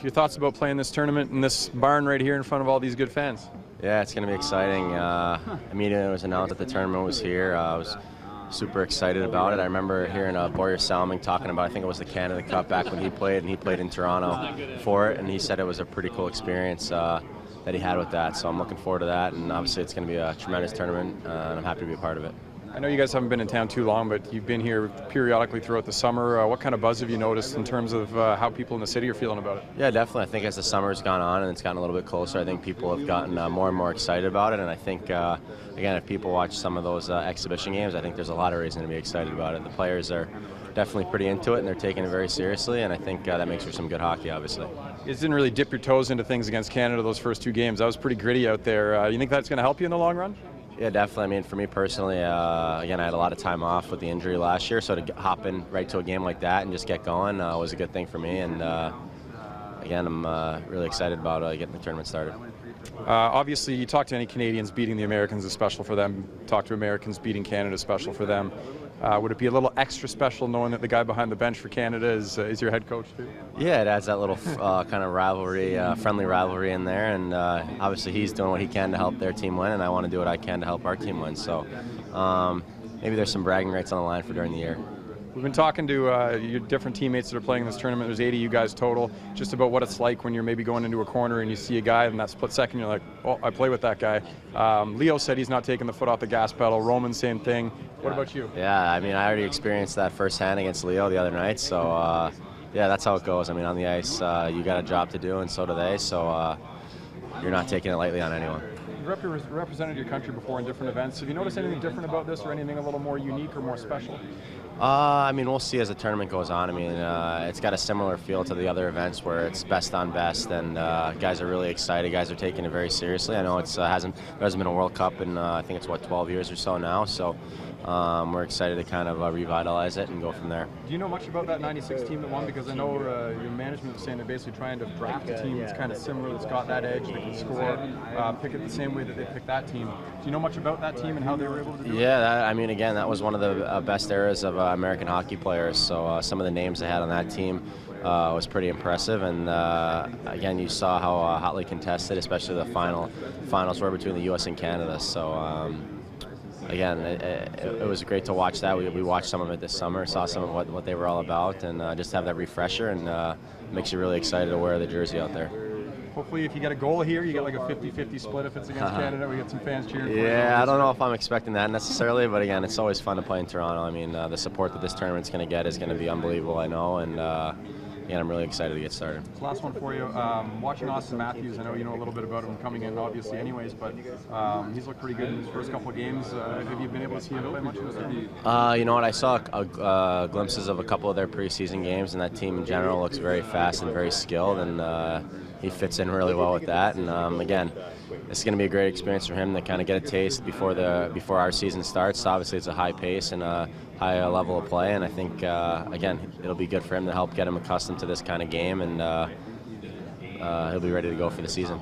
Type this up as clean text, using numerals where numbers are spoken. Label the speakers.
Speaker 1: your thoughts about playing this tournament in this barn right here in front of all these good fans?
Speaker 2: Yeah, it's going to be exciting. Immediately it was announced that the tournament was here. I was super excited about it. I remember hearing Boyer Salming talking about, I think it was the Canada Cup back when he played, and he played in Toronto for it, and he said it was a pretty cool experience that he had with that. So I'm looking forward to that, and obviously it's going to be a tremendous tournament, and I'm happy to be a part of it.
Speaker 1: I know you guys haven't been in town too long, but you've been here periodically throughout the summer. What kind of buzz have you noticed in terms of how people in the city are feeling about it?
Speaker 2: Yeah, definitely. I think as the summer's gone on and it's gotten a little bit closer, I think people have gotten more and more excited about it. And I think, again, if people watch some of those exhibition games, I think there's a lot of reason to be excited about it. The players are definitely pretty into it, and they're taking it very seriously, and I think that makes for some good hockey, obviously.
Speaker 1: You didn't really dip your toes into things against Canada those first two games. That was pretty gritty out there. You think that's going to help you in the long run?
Speaker 2: Yeah, definitely. I mean, for me personally, again, I had a lot of time off with the injury last year, so to hop in right to a game like that and just get going was a good thing for me. And again, I'm really excited about getting the tournament started.
Speaker 1: Obviously, you talk to any Canadians, beating the Americans is special for them. Talk to Americans, beating Canada is special for them. Would it be a little extra special knowing that the guy behind the bench for Canada is your head coach too? Yeah,
Speaker 2: it adds that little kind of rivalry, friendly rivalry in there, and obviously he's doing what he can to help their team win, and I want to do what I can to help our team win. So maybe there's some bragging rights on the line for during the year.
Speaker 1: We've been talking to your different teammates that are playing in this tournament. There's 80 of you guys total, just about what it's like when you're maybe going into a corner and you see a guy in that split second, you're like, oh, I play with that guy. Leo said he's not taking the foot off the gas pedal. Roman, same thing. What about you?
Speaker 2: Yeah, I mean, I already experienced that firsthand against Leo the other night, so yeah, that's how it goes. I mean, on the ice, you got a job to do, and so do they, so you're not taking it lightly on anyone.
Speaker 1: You've represented your country before in different events. Have you noticed anything different about this, or anything a little more unique or more special?
Speaker 2: I mean, we'll see as the tournament goes on. I mean, it's got a similar feel to the other events where it's best on best, and guys are really excited. Guys are taking it very seriously. I know there hasn't been a World Cup in I think it's 12 years or so now. So we're excited to kind of revitalize it and go from there.
Speaker 1: Do you know much about that '96 team that won? Because I know your management was saying they're basically trying to draft a team that's kind of similar, that's got that edge, that can score, pick it the same way that they picked that team. Do you know much about that team and how they were able to do it?
Speaker 2: Yeah, I mean, again, that was one of the best eras of American hockey players. So some of the names they had on that team was pretty impressive, and again, you saw how hotly contested, especially the finals were between the U.S. and Canada. So again, it was great to watch that. We watched some of it this summer, saw some of what they were all about, and just have that refresher, and makes you really excited to wear the jersey out there.
Speaker 1: Hopefully, if you get a goal here, you get like a 50-50 split if it's against Canada. We get some fans cheering for you.
Speaker 2: Yeah, I don't know if I'm expecting that necessarily, but again, it's always fun to play in Toronto. I mean, the support that this tournament's going to get is going to be unbelievable, I know, and again, I'm really excited to get started.
Speaker 1: Last one for you. Watching Austin Matthews, I know you know a little bit about him coming in, obviously, anyways, but he's looked pretty good in his first couple of games. Have you been able to see him play much of this game?
Speaker 2: You know what? I saw glimpses of a couple of their preseason games, and that team in general looks very fast and very skilled, and he fits in really well with that. And again, it's going to be a great experience for him to kind of get a taste before our season starts. Obviously, it's a high pace and a high level of play, and I think again, it'll be good for him to help get him accustomed to this kind of game, and he'll be ready to go for the season.